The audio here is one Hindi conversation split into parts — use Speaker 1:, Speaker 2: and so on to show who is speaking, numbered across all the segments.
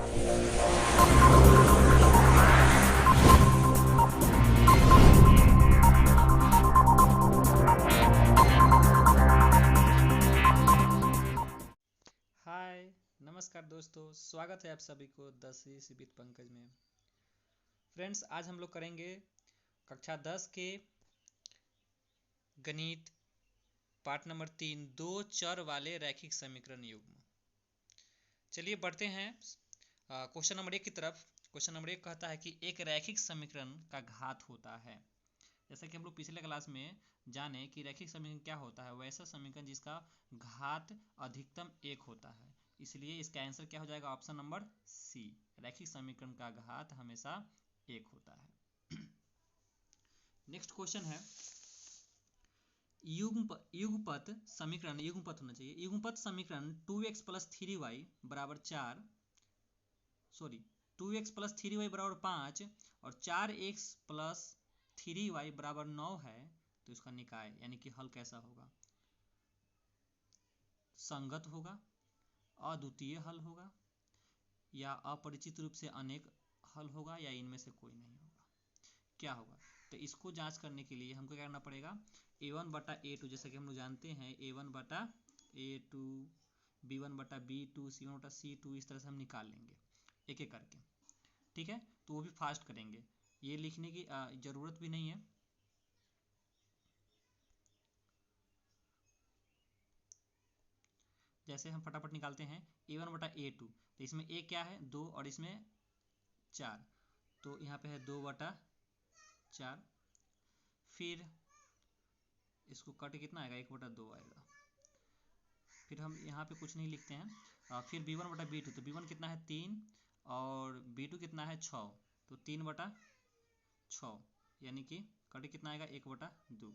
Speaker 1: हाय, नमस्कार दोस्तों, स्वागत है आप सभी को 10वीं सीमित पंकज में। फ्रेंड्स, आज हम लोग करेंगे कक्षा 10 के गणित पार्ट नंबर 3, दो चर वाले रैखिक समीकरण युग्म। चलिए बढ़ते हैं क्वेश्चन नंबर 1 की तरफ। क्वेश्चन नंबर 1 कहता है कि एक रैखिक समीकरण का घात होता है। जैसा कि हम लोग पिछले क्लास में जाने कि रैखिक समीकरण क्या होता है, वैसा समीकरण जिसका घात अधिकतम 1 होता है। इसलिए इसका आंसर क्या हो जाएगा? ऑप्शन नंबर सी, रैखिक समीकरण का घात हमेशा 1 होता है। नेक्स्ट क्वेश्चन है युगपत समीकरण, युगपत होना चाहिए। युगपत समीकरण 2x प्लस 3y बराबर 4, सॉरी 2x प्लस 3y बराबर 5 और 4x प्लस 3y बराबर 9 है, तो इसका निकाय यानी कि हल कैसा होगा? संगत होगा, अद्वितीय हल होगा, या अपरिचित रूप से अनेक हल होगा, या इनमें से कोई नहीं होगा? क्या होगा? तो इसको जांच करने के लिए हमको क्या करना पड़ेगा? a1 बटा a2, जैसा कि हम लोग जानते हैं a1 बटा a2, b1 बटा b2, c1 बटा c2, इस तरह से हम निकाल लेंगे एक एक करके। ठीक है, तो वो भी फास्ट करेंगे, ये लिखने की जरूरत भी नहीं है। जैसे हम फटाफट निकालते हैं a1 बटा a2, तो इसमें a क्या है? 2 और इसमें 4, तो यहाँ पे है 2 बटा 4। फिर इसको कट कितना आएगा? 1 बटा 2 आएगा। फिर हम यहाँ पे कुछ नहीं लिखते हैं। फिर b1 बटा b2, तो b1 कितना है? 3 और b2 कितना है? 6, तो 3 बटा 6, यानी कि कट कितना आएगा? 1 बटा 2,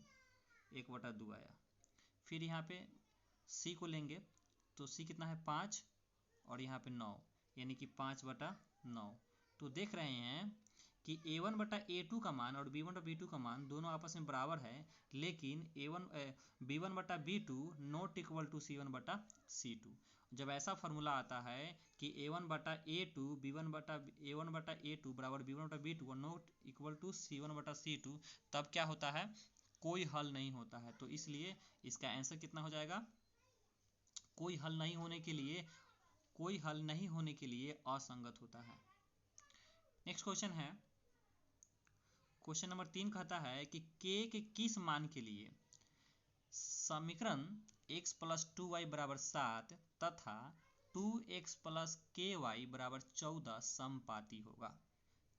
Speaker 1: 1 बटा 2 आया। फिर यहाँ पे c को लेंगे, तो c कितना है? 5 और यहाँ पे 9, यानी कि 5 बटा 9। तो देख रहे हैं कि a1 बटा a2 का मान और b1 बटा b2 का मान दोनों आपस में बराबर है, लेकिन b1 बटा b2 not equal to c1 बटा c2। जब ऐसा फार्मूला आता है कि a1 बटा a2 a1 बटा a2 बराबर b1 बटा b2 और नॉट इक्वल टू c1 बटा c2, तब क्या होता है? कोई हल नहीं होता है। तो इसलिए इसका आंसर कितना हो जाएगा? कोई हल नहीं होने के लिए असंगत होता है। नेक्स्ट क्वेश्चन है, क्वेश्चन नंबर 3 कहता है कि k के किस मान के लिए समीकरण x प्लस 2y बराबर 7 तथा 2x प्लस ky बराबर 14 समपाती होगा।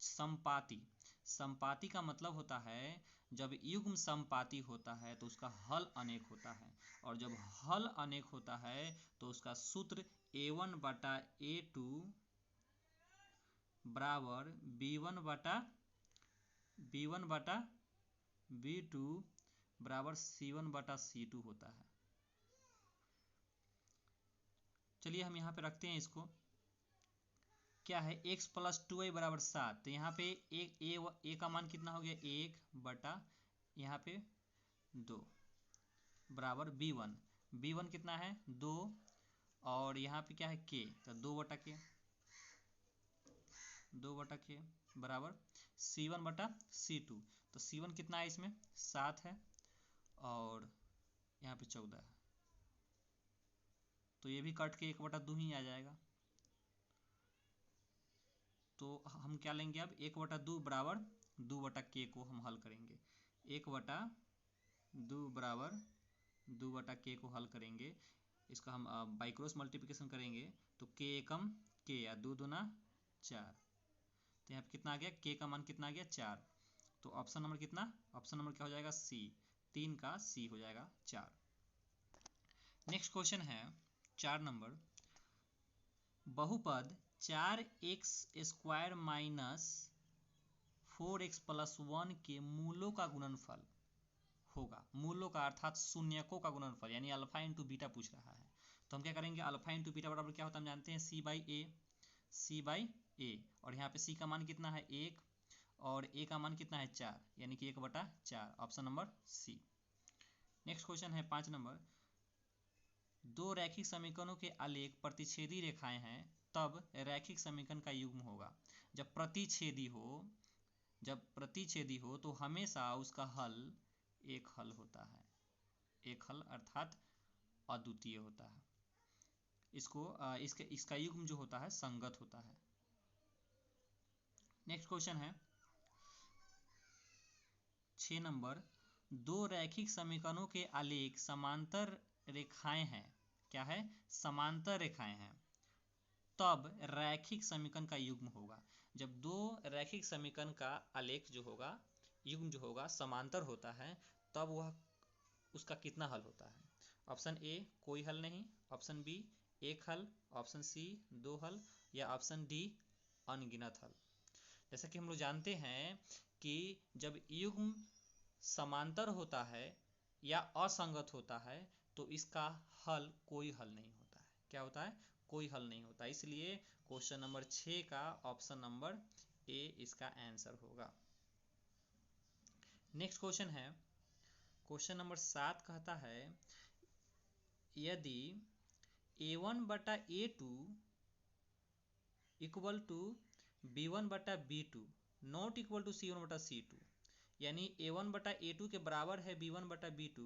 Speaker 1: समपाती का मतलब होता है जब युग्म समपाती होता है तो उसका हल अनेक होता है, और जब हल अनेक होता है तो उसका सूत्र a1 बटा a2 बराबर b1 बटा b2 बराबर c1 बटा c2 होता है। चलिए हम यहाँ पे रखते हैं इसको। क्या है? x प्लस 2y बराबर 7, तो यहाँ पे a का मान कितना हो गया? 1 बटा यहाँ पे 2 बराबर b1 कितना है? 2, और यहाँ पे क्या है? k, तो 2 बटा k बराबर c1 बटा c2, तो c1 कितना है? इसमें 7 है और यहाँ पे 14 है, तो ये भी कट के 1 बटा 2 ही आ जाएगा। तो हम क्या लेंगे अब? 1 बटा 2 बराबर 2 बटा k को हम हल करेंगे। 1 बटा 2 बराबर 2 बटा k को हल करेंगे। इसका हम बाई क्रॉस मल्टीप्लिकेशन करेंगे तो k एकम k या 2 दूना 4, तो यहाँ पे कितना आ गया? k का मान कितना आ गया? 4। तो ऑप्शन नंबर कितना? ऑप्शन नंबर क्या हो जाएगा? सी, 3 का सी हो जाएगा 4। नेक्स्ट क्वेश्चन है 4 नंबर, बहुपद 4x square minus 4x plus 1 के मूलों का गुणनफल होगा। मूलों का अर्थात शून्यकों का गुणनफल, यानी अल्फा इंटू बीटा पूछ रहा है। तो हम क्या करेंगे? अल्फा इंटू बीटा बराबर क्या होता है? हम जानते हैं c बाई ए, और यहाँ पे c का मान कितना है? 1 और a का मान कितना है? 4, यानी कि 1 बटा 4, option number C. Next question है 5 नंबर, दो रैखिक समीकरणों के आलेख प्रतिच्छेदी रेखाएं हैं तब रैखिक समीकरण का युग्म होगा। जब प्रतिच्छेदी हो तो हमेशा उसका हल एक हल होता है, एक हल अर्थात अद्वितीय होता है। इसका युग्म जो होता है संगत होता है। नेक्स्ट क्वेश्चन है 6 नंबर, दो रैखिक समीकरणों के आलेख समांतर रेखाएं हैं। क्या है? समांतर रेखाएं हैं, तब रैखिक समीकरण का युग्म होगा। जब दो रैखिक समीकरण का आलेख जो होगा, युग्म जो होगा समांतर होता है, तब वह उसका कितना हल होता है? ऑप्शन ए कोई हल नहीं, ऑप्शन बी एक हल, ऑप्शन सी दो हल, या ऑप्शन डी अनगिनत हल। जैसा कि हम लोग जानते हैं कि जब युग्म समांतर होता है या असंगत होता है तो इसका हल कोई हल नहीं होता है। क्या होता है? कोई हल नहीं होता। इसलिए क्वेश्चन नंबर 6 का ऑप्शन नंबर ए इसका आंसर होगा। नेक्स्ट क्वेश्चन है क्वेश्चन नंबर 7 कहता है यदि a1 बटा a2 इक्वल टू b1 बटा b2 not equal to c1 बटा c2, यानी a1 बटा a2 के बराबर है b1 बटा b2,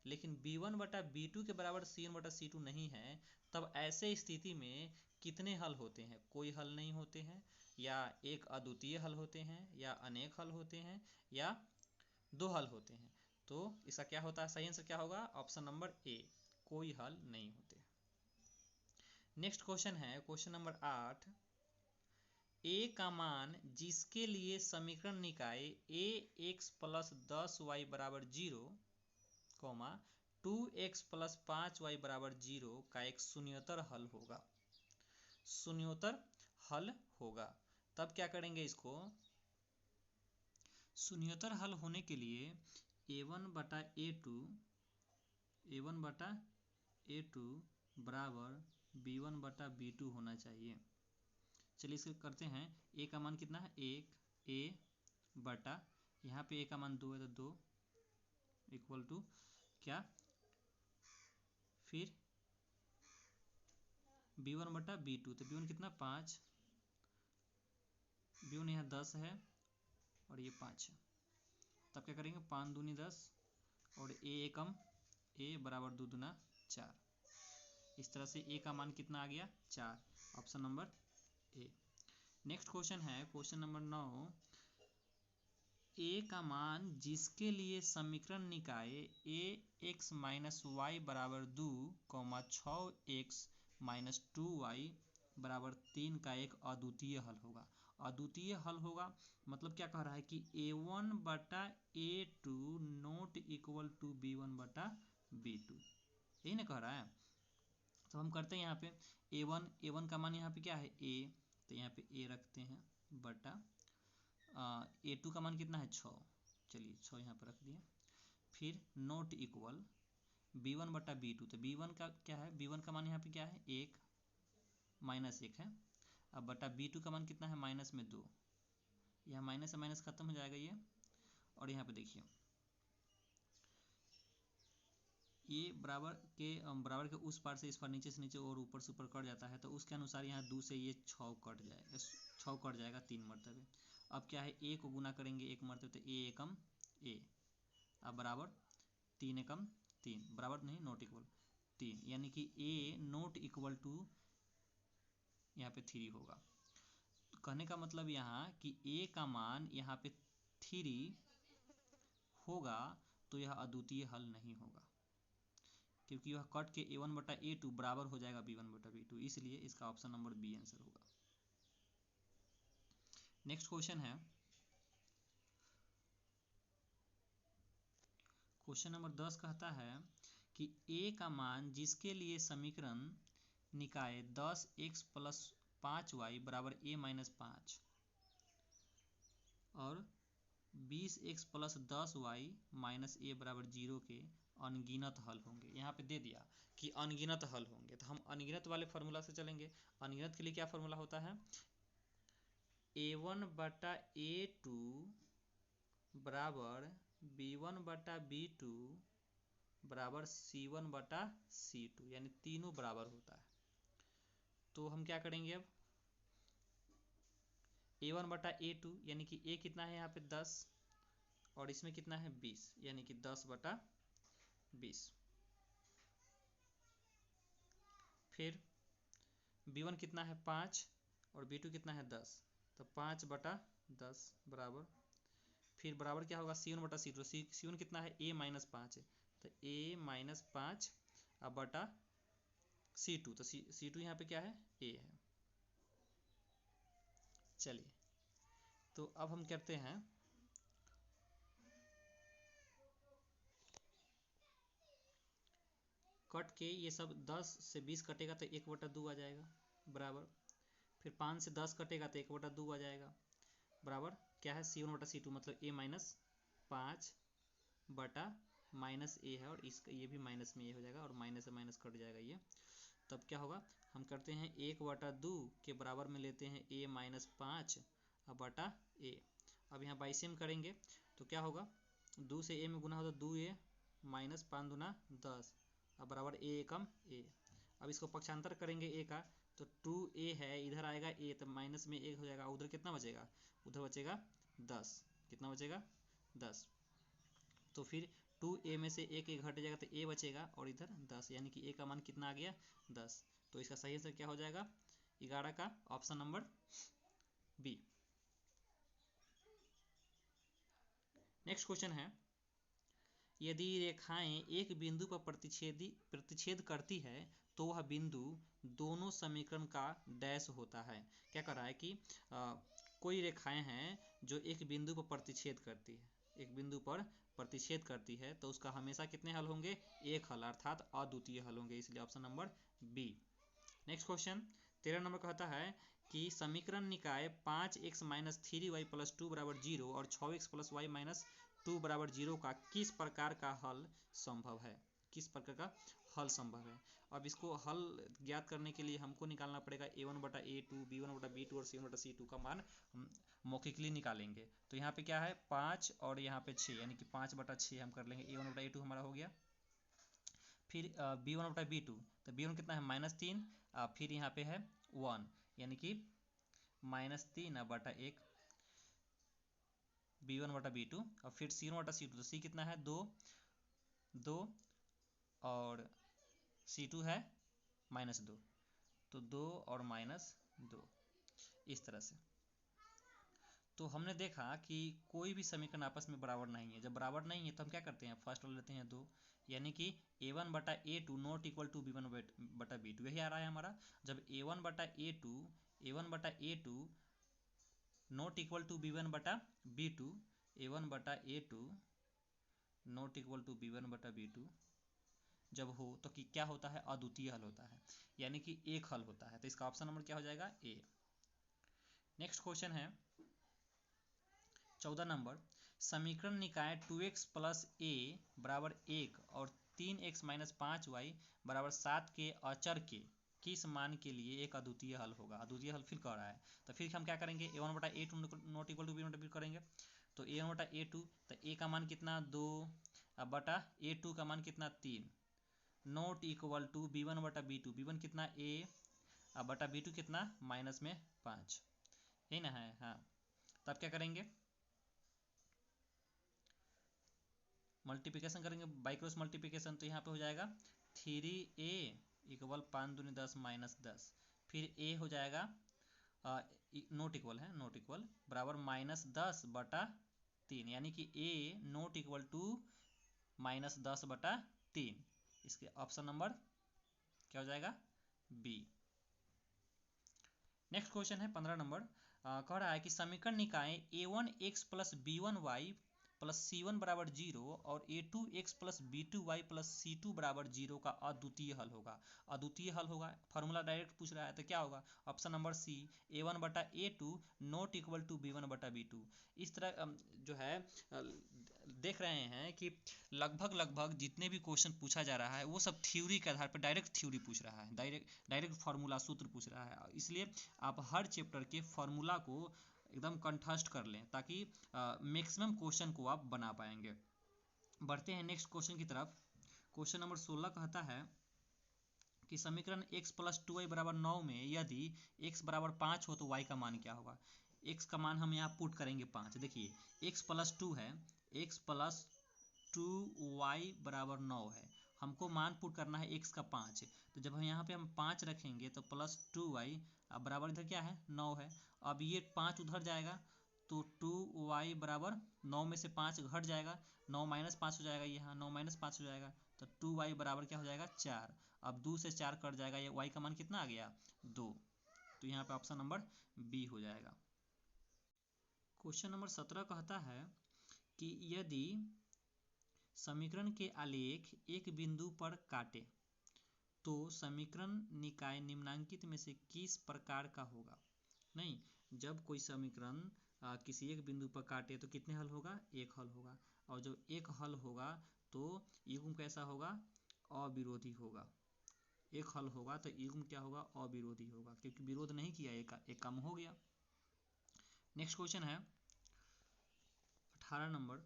Speaker 1: लेकिन b1 बटा b2 के बराबर c1 बटा c2 नहीं है, तब ऐसे स्थिति में कितने हल होते हैं? कोई हल नहीं होते हैं, या एक अद्वितीय हल होते हैं, या अनेक हल होते हैं, या दो हल होते हैं। तो इसका क्या होता है? सही आंसर क्या होगा? ऑप्शन नंबर ए, कोई हल नहीं होते। नेक्स्ट क्वेश्चन है क्वेश्चन नंबर 8, a का मान जिसके लिए समीकरण निकाय ax प्लस 10y बराबर 0, 2x प्लस 5y बराबर 0 का एक शून्यतर हल होगा। शून्यतर हल होगा, तब क्या करेंगे? इसको शून्यतर हल होने के लिए a1 बटा a2 बराबर b1 बटा b2 होना चाहिए। चलिए इसको करते हैं। a का मान कितना है? 1, a बटा यहाँ पे a का मान 2 है तो 2 इक्वल टू क्या? फिर b1 बटा b2, तो b1 कितना? 5, b1 यहाँ 10 है और ये 5 है, तब क्या करेंगे? 5 दूनी 10 और a एकम a बराबर 2 दूना 4। इस तरह से a का मान कितना आ गया? 4, option number A. Next question है क्वेश्चन नंबर 9, a का मान जिसके लिए समीकरण निकाय ax माइनस वाई बराबर 2, 6x माइनस 2y बराबर 3 का एक अद्वितीय हल होगा। अद्वितीय हल होगा मतलब क्या कह रहा है कि a1 बटा a2 not equal to b1 बटा b2, यही ना कह रहा है। तो हम करते हैं यहाँ पे a1 का मान यहाँ पे क्या है? a, तो यहाँ पे a रखते हैं बटा a2 का मान कितना है? 6, चलिए 6 यहाँ पर रख दिए। फिर नॉट इक्वल b1 बटा b2, तो b1 का क्या है? b1 का मान यहाँ पे क्या है? 1 माइनस 1 है। अब बटा b2 का मान कितना है? माइनस में 2, यहाँ माइनस से माइनस खत्म हो जाएगा ये। और यहाँ पे देखिए ये बराबर के उस पार से इस पार, नीचे से नीचे और ऊपर से ऊपर कट जाता है, तो उसके अनुसार यहाँ 2 से ये 6 कट जाएगा, 6 कट जाएगा 3 मरतबे। अब क्या है? a को गुना करेंगे 1 मरतबे, तो a एकम a, अब बराबर 3 एकम 3, बराबर नहीं नॉट इक्वल 3, यानी कि a नॉट इक्वल टू यहाँ पे 3 होगा। तो कहने का मतलब यहाँ कि a का मान यहाँ पे 3 होगा, तो यह अद्वितीय हल नहीं होगा, क्योंकि यह कट के a1 बटा a2 बराबर हो जाएगा b1 बटा b2, इसलिए इसका ऑप्शन नंबर बी आंसर होगा। नेक्स्ट क्वेश्चन है क्वेश्चन नंबर 10 कहता है कि a का मान जिसके लिए समीकरण निकाय 10x प्लस 5y बराबर a माइनस 5 और 20x plus 10y minus a बराबर 0 के अनगिनत हल होंगे। यहाँ पे दे दिया कि अनगिनत हल होंगे, तो हम अनगिनत वाले फार्मूला से चलेंगे। अनगिनत के लिए क्या फार्मूला होता है? a1 बटा a2 बराबर b1 बटा b2 बराबर c1 बटा c2, यानी तीनों बराबर होता है। तो हम क्या करेंगे? अब a1 बटा a2 यानी कि a कितना है यहाँ पे 10 और इसमें कितना है 20 यानी कि 10 बटा 20। फिर b1 कितना है 5 और b2 कितना है 10, तो 5 बटा 10 बराबर। फिर बराबर क्या होगा c1 बटा c2, c1 कितना है a माइनस 5 है, तो a माइनस 5 अब बटा c2, तो c2 यहाँ पे क्या है a है। चलिए तो अब हम करते हैं कट के, ये सब 10 से 20 कटेगा तो 1/2 आ जाएगा बराबर। फिर 5 से 10 कटेगा तो 1/2 आ जाएगा बराबर। क्या है c1 बटा c2 मतलब a माइनस 5 बटा माइनस ए है और इसका ये भी माइनस में ए हो जाएगा और माइनस से माइनस कट जाएगा ये। तब क्या होगा, हम करते हैं 1/2 के बराबर में लेते हैं a माइनस 5 बटा ए। अब यहाँ बाइसेम करेंगे तो क्या होगा, 2 से a में गुना हो तो 2a माइनस 5 दूना 10 अब बराबर a एकम a। अब इसको पक्षांतर करेंगे a का तो 2a है, इधर आएगा a तो माइनस में 1 हो जाएगा, उधर कितना बचेगा, उधर बचेगा 10। कितना बचेगा 10। तो फिर 2a में से एक घट जाएगा तो a बचेगा और इधर 10 यानी कि a का मान कितना आ गया 10। तो इसका सही आंसर क्या हो जाएगा 11 का option number B. Next question है, यदि रेखाएं एक बिंदु पर प्रतिच्छेद करती है तो वह बिंदु दोनों समीकरण का डैश होता है। क्या कर रहा है कि कोई रेखाएं हैं जो एक बिंदु पर प्रतिच्छेद करती है, एक बिंदु पर प्रतिच्छेद करती है तो उसका हमेशा कितने हल होंगे, एक हल अर्थात अद्वितीय हल होंगे, इसलिए option number B. Next question 13 number कहता है कि समीकरण निकाय 5x माइनस 3y प्लस 2 बराबर 0 और 6x प्लस वाई माइनस 2 बराबर 0 का किस प्रकार का हल संभव है, किस प्रकार का हल संभव है। अब इसको हल ज्ञात करने के लिए हमको निकालना पड़ेगा a1 बटा a2 b1 बटा b2 और c1 बटा c2 का मान हम मौखिकली निकालेंगे। तो यहाँ पे क्या है 5 और यहाँ पे 6 यानी कि 5 बटा 6 हम कर लेंगे, a1 बटा a2 हमारा हो गया। फिर b1 बटा b2 तो b1 कितना है -3, फिर यहाँ पे है 1 यानी कि -3 बटा 1 b1 बटा b2 और फिर c1 बटा c2 तो c कितना है 2 और c2 है -2 तो 2 और -2 इस तरह से। तो हमने देखा कि कोई भी समीकरण आपस में बराबर नहीं है, जब बराबर नहीं है तो हम क्या करते हैं फर्स्ट वाला लेते हैं 2 यानी कि a1 बटा a2 not equal to b1 बटा b2, यही आ रहा है हमारा। जब a1 बटा a2 not equal to b1 बटा b2, a1 बटा a2 not equal to b1 बटा b2 जब हो तो कि क्या होता है अद्वितीय हल होता है, यानी कि एक हल होता है। तो इसका ऑप्शन नंबर क्या हो जाएगा ए। नेक्स्ट क्वेश्चन है 14 नंबर, समीकरण निकाय 2x प्लस a बराबर 1 और 3x माइनस 5y बराबर 7 के अचर के किस मान के लिए एक अद्वितीय हल होगा। अद्वितीय हल फिर कह रहा है तो फिर हम क्या करेंगे a1 बटा a2 not equal to b1 बटा b2 करेंगे। तो a1 बटा a2 तो a का मान कितना 2 बटा a2 का मान कितना 3 नॉट इक्वल टू b1 बटा b2, b1 कितना a बटा b2 कितना माइनस में 5, यही ना है। हाँ तब क्या करेंगे मल्टीप्लिकेशन करेंगे बाई क्रॉस मल्टीप्लिकेशन, तो यहाँ पे हो जाएगा 3a इक्वल 5 दूनी 10 माइनस 10, फिर a हो जाएगा नोट इक्वल है नोट इक्वल बराबर -10 बटा 3 यानी कि a नोट इक्वल टू -10 बटा 3, इसके ऑप्शन नंबर क्या हो जाएगा बी। नेक्स्ट क्वेश्चन है 15 नंबर, कह रहा है कि समीकरण निकाय a1x plus b1y plus c1 बराबर 0 और a2x plus b2y plus c2 बराबर 0 का अद्वितीय हल होगा। अद्वितीय हल होगा, फार्मूला डायरेक्ट पूछ रहा है तो क्या होगा ऑप्शन नंबर सी a1 बटा a2 not equal to b1 बटा b2। इस तरह जो है देख रहे हैं कि लगभग जितने भी क्वेश्चन पूछा जा रहा है वो सब थ्योरी के आधार पर डायरेक्ट थ्योरी पूछ रहा है, डायरेक्ट फार्मूला सूत्र पूछ रहा है। इसलिए आप हर चैप्टर के फार्मूला को एकदम कंठस्थ कर लें ताकि मैक्सिमम क्वेश्चन को आप बना पाएंगे। बढ़ते हैं नेक्स्ट क्वेश्चन की तरफ। क्वेश्चन नंबर 16 कहता है कि समीकरण x प्लस 2y बराबर 9 में यदि x बराबर 5 हो तो y का मान क्या होगा। x का मान हम यहाँ पुट करेंगे 5। देखिए x प्लस 2 है, x प्लस 2y बराबर 9 है। हमको मान पुट करना है x का 5। तो जब हम यहाँ पे हम 5 रखेंगे तो प्लस 2y अब बराबर इधर क्या है 9 है। अब ये 5 उधर जाएगा तो 2y बराबर 9 में से 5 घट जाएगा, 9 माइनस 5 हो जाएगा, यहाँ 9 माइनस 5 हो जाएगा तो 2y बराबर क्या हो जाएगा 4। अब 2 से 4 कट जाएगा, ये y का मान कितना आ गया 2। तो यहाँ पे ऑप्शन नंबर बी हो जाएगा। क्वेश्चन नंबर 17 कहता है कि यदि समीकरण के आलेख एक बिंदु पर काटे तो समीकरण निकाय निम्नांकित में से किस प्रकार का होगा। नहीं, जब कोई समीकरण किसी एक बिंदु पर काटे तो कितने हल होगा, एक हल होगा। और जो एक हल होगा तो युग्म कैसा होगा, अविरोधी होगा। एक हल होगा तो युग्म क्या होगा, अविरोधी होगा, क्योंकि विरोध नहीं किया, एक काम हो गया। नेक्स्ट क्वेश्चन है 18 नंबर।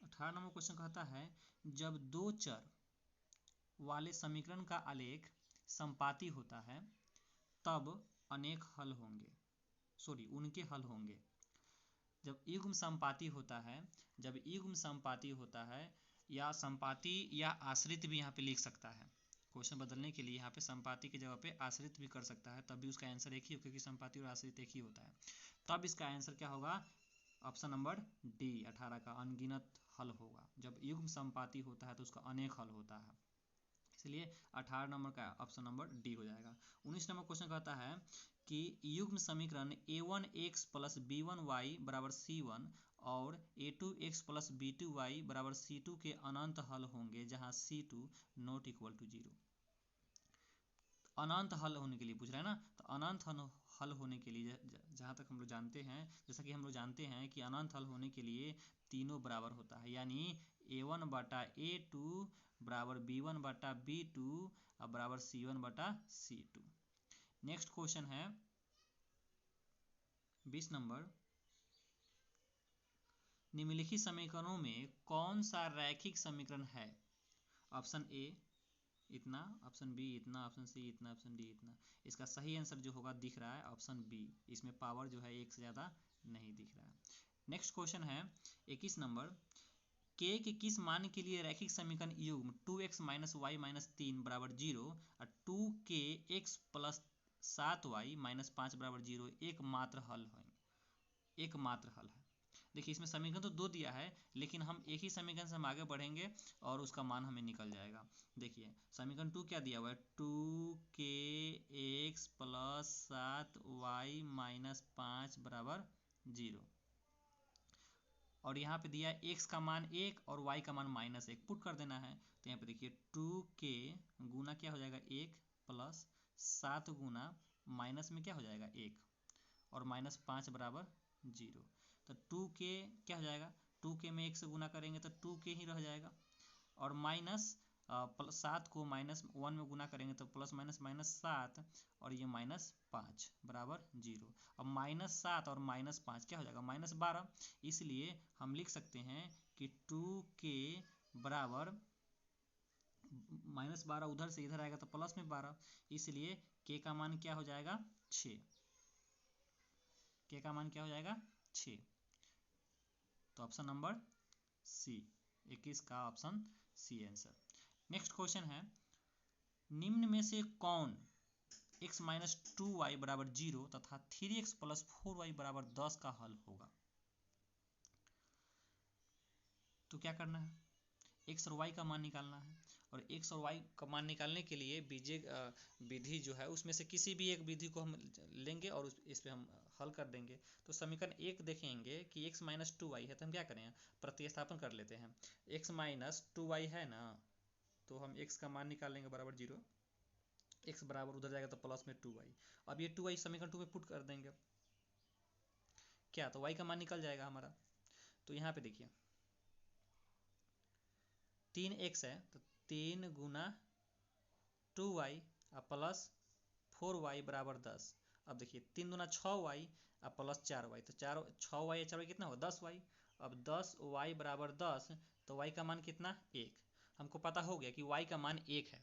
Speaker 1: 18 नंबर क्वेश्चन कहता है जब दो चर वाले समीकरण का आलेख संपाती होता है तब अनेक हल होंगे, उनके हल होंगे। जब युग्म संपाती होता है, जब युग्म संपाती होता है या संपाती या आश्रित भी यहाँ पे लिख सकता है। क्वेश्चन बदलने के लिए यहाँ पे संपाती की जगह पे आश्रित भी कर सकता है, तब भी उसका आंसर एक ही हो, क्योंकि संपाती और आश्रित एक ही होता है। तब इसका आंसर क्या होगा, ऑप्शन नंबर डी 18 का अनगिनत हल होगा। जब युग्म संपाती होता है तो उसका अनेक हल होता है, इसलिए 18 नंबर का ऑप्शन नंबर डी हो जाएगा। 19 नंबर क्वेश्चन कहता है कि युग्म समीकरण a1x प्लस b1y बराबर c1 और a2x प्लस b2y बराबर c2 के अनंत हल होंगे जहां c2 नॉट इक्वल टू 0। अनंत हल होने के लिए पूछ रहा है ना, तो अनंत हल होने के लिए जहाँ तक हम लोग जानते हैं, जैसा कि हम लोग जानते हैं कि अनंत हल होने के लिए तीनों बराबर होता है, यानी a1 बटा a2 बराबर b1 बटा b2 और बराबर c1 बटा c2। नेक्स्ट क्वेश्चन है 20 नंबर। निम्नलिखित समीकरणों में कौन सा रैखिक समीकरण है। ऑप्शन ए इतना, ऑप्शन बी इतना, ऑप्शन सी इतना, ऑप्शन डी इतना। इसका सही आंसर जो होगा दिख रहा है ऑप्शन बी, इसमें पावर जो है एक से ज़्यादा नहीं दिख रहा है। नेक्स्ट क्वेश्चन है 21 नंबर। के किस मान के लिए रैखिक समीकरण युग्म 2x माइनस वाई माइनस 3 बराबर 0 और 2k x plus 7y minus 5 बराबर 0 एकमात्र हल है, एकमात्र हल है। देखिए इसमें समीकरण तो दो दिया है, लेकिन हम एक ही समीकरण से हम आगे बढ़ेंगे और उसका मान हमें निकल जाएगा। देखिए समीकरण 2 क्या दिया हुआ है, 2k x plus 7y minus 5 बराबर 0, और यहाँ पे दिया x का मान 1 और y का मान -1, पुट कर देना है। तो यहाँ पे देखिए 2k गुना क्या हो जाएगा 1 प्लस 7 गुना माइनस में क्या हो जाएगा 1 और -5 बराबर 0। तो 2k क्या हो जाएगा, 2k में 1 से गुना करेंगे तो 2k ही रह जाएगा, और माइनस 7 को -1 में गुना करेंगे तो प्लस -7 और ये -5 बराबर 0। अब -7 और -5 क्या हो जाएगा -12, इसलिए हम लिख सकते हैं कि 2k बराबर -12 उधर से इधर आएगा तो प्लस में 12, इसलिए k का मान क्या हो जाएगा 6। k का मान क्या हो जाएगा 6। तो ऑप्शन नंबर सी 21 का option C answer. Next question है निम्न में से कौन x माइनस 2y बराबर 0 तथा 3x प्लस 4y बराबर 10 का हल होगा। तो क्या करना है, x और y का मान निकालना है, और x और y का मान निकालने के लिए बीजीय विधि जो है उसमें से किसी भी एक विधि को हम लेंगे और इस पर हम हल कर देंगे। तो समीकरण 1 देखेंगे कि x माइनस 2y है, तो हम क्या करें प्रतिस्थापन कर लेते हैं। x माइनस 2y है ना, तो हम x का मान निकाल लेंगे बराबर 0, x बराबर उधर जाएगा तो प्लस में 2y। अब ये 2y समीकरण 2 में पुट कर देंगे क्या, तो y का मान निकल जाएगा हमारा। तो यहाँ पे देखिए 3x है तो 3 गुना 2y और प्लस 4y बराबर 10। अब देखिए 3 दूना 6y और प्लस 4y, तो 6y 4y कितना होगा 10y। अब 10y बराबर 10, तो y का मान कितना 1। हमको पता हो गया कि y का मान 1 है।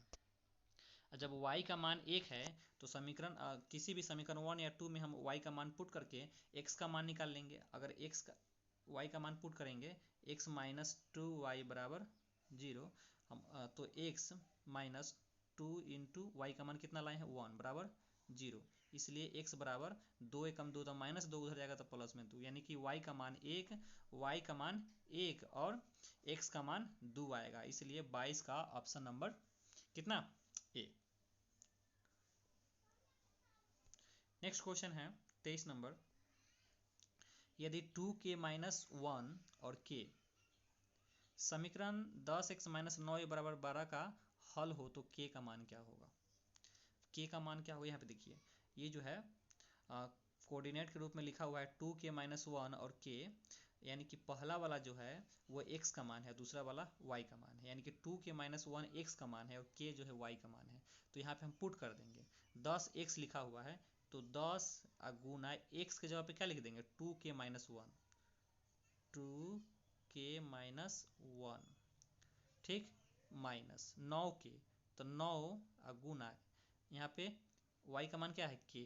Speaker 1: जब y का मान 1 है तो समीकरण किसी भी समीकरण 1 या 2 में हम y का मान पुट करके x का मान निकाल लेंगे। अगर y का मान पुट करेंगे x माइनस 2y बराबर 0, हम तो x माइनस 2 इंटू वाई का मान कितना लाए हैं 1 बराबर 0, इसलिए x बराबर 2 एकम 2 तो माइनस 2 उधर जाएगा तो प्लस में 2, यानी कि y का मान 1, y का मान 1 और x का मान 2 आएगा, इसलिए 22 का ऑप्शन नंबर कितना ए। नेक्स्ट क्वेश्चन है 23 नंबर, यदि 2k माइनस 1 और k समीकरण 10x माइनस 9 बराबर 12 का हल हो तो k का मान क्या होगा। k का मान क्या होगा, यहाँ पे देखिए ये जो है कोऑर्डिनेट के रूप में लिखा हुआ है 2k माइनस 1 और k, यानी कि पहला वाला जो है वो x का मान है, दूसरा वाला y का मान है, यानी कि 2k माइनस 1 x का मान है और k जो है y का मान है। तो यहाँ पे हम पुट कर देंगे 10x लिखा हुआ है तो 10 गुना x के जगह पे क्या लिख देंगे 2k माइनस 1, 2k माइनस 1, ठीक, माइनस 9k, तो 9 गुना यहाँ पे y का मान क्या है k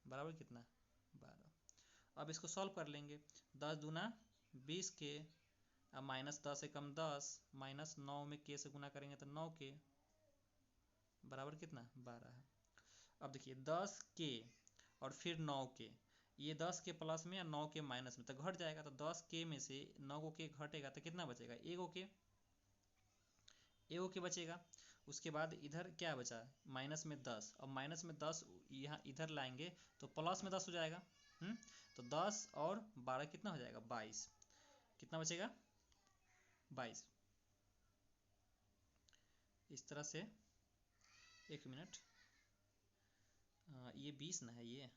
Speaker 1: बराबर कितना 12। अब इसको सॉल्व कर लेंगे, 10 दूना 20k, अब माइनस 10 एकम 10, माइनस 9 में k से गुना करेंगे तो 9k बराबर कितना 12 है। अब देखिए 10k और फिर 9k, ये 10k प्लस में या 9k माइनस में तो घट जाएगा, तो 10k में से 9k घटेगा तो कितना बचेगा एगो के बचेगा। उसके बाद इधर क्या बचा माइनस में 10, अब माइनस में 10 यहाँ इधर लाएंगे तो प्लस में 10 हो जाएगा। तो 10 और 12 कितना हो जाएगा 22, कितना बचेगा 22। इस तरह से एक मिनट, ये 20 ना है ये,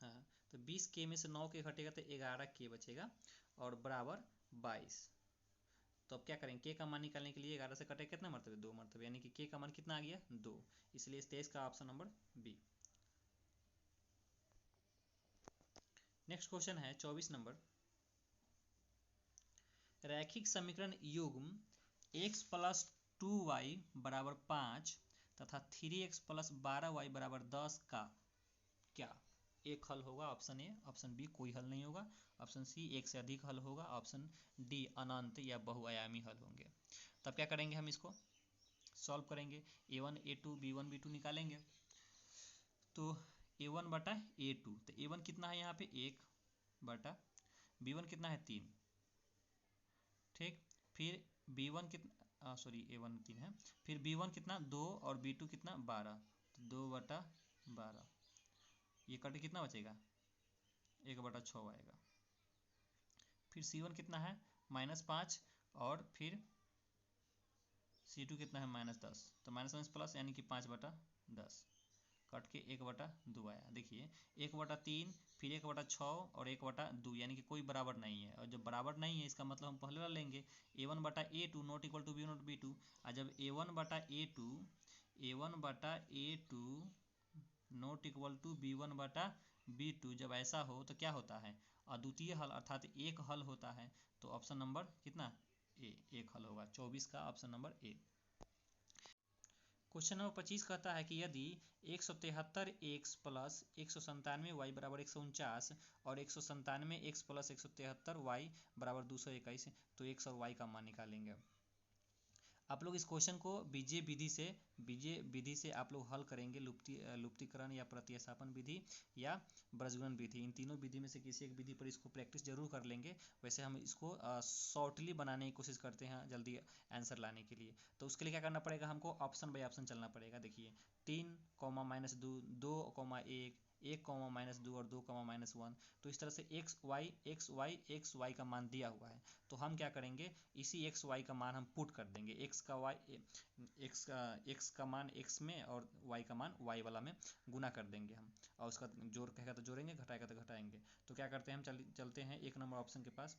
Speaker 1: हाँ, तो 20k में से 9k घटेगा तो 11k बचेगा और बराबर 22। तो अब क्या करेंगे k का मान निकालने के लिए 11 से कटे कितना मरतबे 2 मरतबे, यानी कि k का मान कितना आ गया 2, इसलिए 23 का option number B. Next question है 24 नंबर, रैखिक समीकरण युग्म x प्लस 2y बराबर 5 तथा 3x प्लस 12y बराबर 10 का क्या एक हल होगा। ऑप्शन ए, ऑप्शन बी कोई हल नहीं होगा, ऑप्शन सी एक से अधिक हल होगा, ऑप्शन डी अनंत या बहुआयामी हल होंगे। तब क्या करेंगे हम इसको सॉल्व करेंगे, a1 a2 b1 b2 निकालेंगे, तो a1 बटा a2, तो a1 कितना है यहाँ पे 1 बटा b1 कितना है 3, ठीक, फिर b1 कितना सॉरी a1 3 है, फिर b1 कितना 2 और b2 कितना 12, तो 2 बटा 12, ये कट कितना बचेगा 1 बटा 6 आएगा। फिर c1 कितना है -5 और फिर c2 कितना है -10, तो माइनस प्लस यानी कि 5 बटा 10 कट के 1 बटा 2 आया। देखिए 1 बटा 3 फिर 1 बटा 6 और 1 बटा 2, यानी कि कोई बराबर नहीं है, और जब बराबर नहीं है इसका मतलब हम पहले वाला लेंगे a1 बटा a2 not equal to b1 not b2, और जब a1 बटा a2 not equal to b1 बटा b2 जब ऐसा हो तो क्या होता है अद्वितीय हल अर्थात एक हल होता है, तो ऑप्शन नंबर कितना ए एक हल होगा। 24 का option number A. Question number 25 कहता है कि यदि 173x प्लस 197y बराबर 149 और 197x प्लस 173y बराबर 221 तो x और y का मान निकालेंगे। आप लोग इस क्वेश्चन को बीजे विधि से आप लोग हल करेंगे, लुप्तीकरण या प्रतिस्थापन विधि या ब्रजगुणन विधि, इन तीनों विधि में से किसी एक विधि पर इसको प्रैक्टिस जरूर कर लेंगे। वैसे हम इसको शॉर्टली बनाने की कोशिश करते हैं जल्दी आंसर लाने के लिए, तो उसके लिए क्या करना पड़ेगा हमको ऑप्शन बाय ऑप्शन चलना पड़ेगा। देखिए 3, -2, 2, 1, 1, -2 और 2, -1, तो इस तरह से x y का मान दिया हुआ है, तो हम क्या करेंगे इसी x y का मान हम पुट कर देंगे, x का मान x में और y का मान y वाला में गुना कर देंगे हम, और उसका जोड़ कहेगा तो जोड़ेंगे, घटाएगा तो घटाएंगे। तो क्या करते हैं हम चलते हैं 1 नंबर ऑप्शन के पास।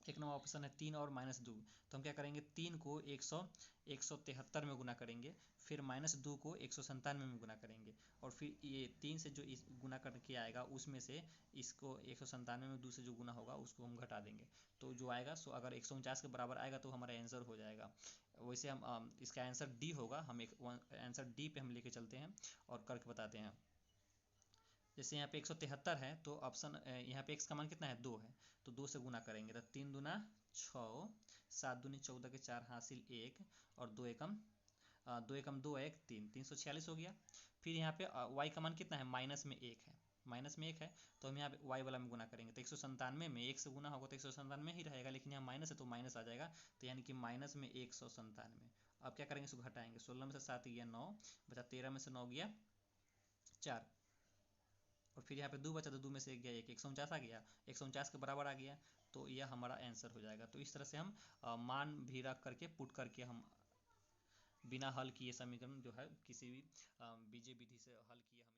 Speaker 1: एक नंबर ऑप्शन है 3 और -2, तो हम क्या करेंगे 3 को 173 में गुना करेंगे, फिर -2 को 197 में गुना करेंगे, और फिर ये 3 से जो इस गुना करके आएगा उसमें से इसको 197 में 2 से जो गुना होगा उसको हम घटा देंगे, तो जो आएगा सो अगर 149 के बराबर आएगा तो हमारा आंसर हो जाएगा। वैसे हम इसका आंसर डी होगा, हम एक आंसर डी पे हम लेके चलते हैं और करके बताते हैं। जैसे यहाँ पे 173 है तो ऑप्शन यहाँ पे x का मान कितना है 2 है, तो 2 से गुना करेंगे तो 3 दूना 6, 7 दूनी 14 के 4 हासिल 1, और 2 एकम 2 1 3, 346 हो गया। फिर यहाँ पे y का मान कितना है माइनस में 1 है, तो हम यहाँ पे y वाला में गुना करेंगे तो 197 में 1 से गुना होगा तो 197 ही रहेगा, लेकिन यहाँ माइनस है तो माइनस आ जाएगा, तो यानी कि माइनस में 197। अब क्या करेंगे इसको घटाएंगे, 16 में से 7 गया 9 बचा, 13 में से 9 गया 4, और फिर यहाँ पे 2 बचा तो 2 में से 1 गया 1, 149 आ गया, 149 के बराबर आ गया, तो यह हमारा आंसर हो जाएगा। तो इस तरह से हम मान भी रख करके पुट करके हम बिना हल किए समीकरण जो है किसी भी बीजगणित विधि से हल किए हम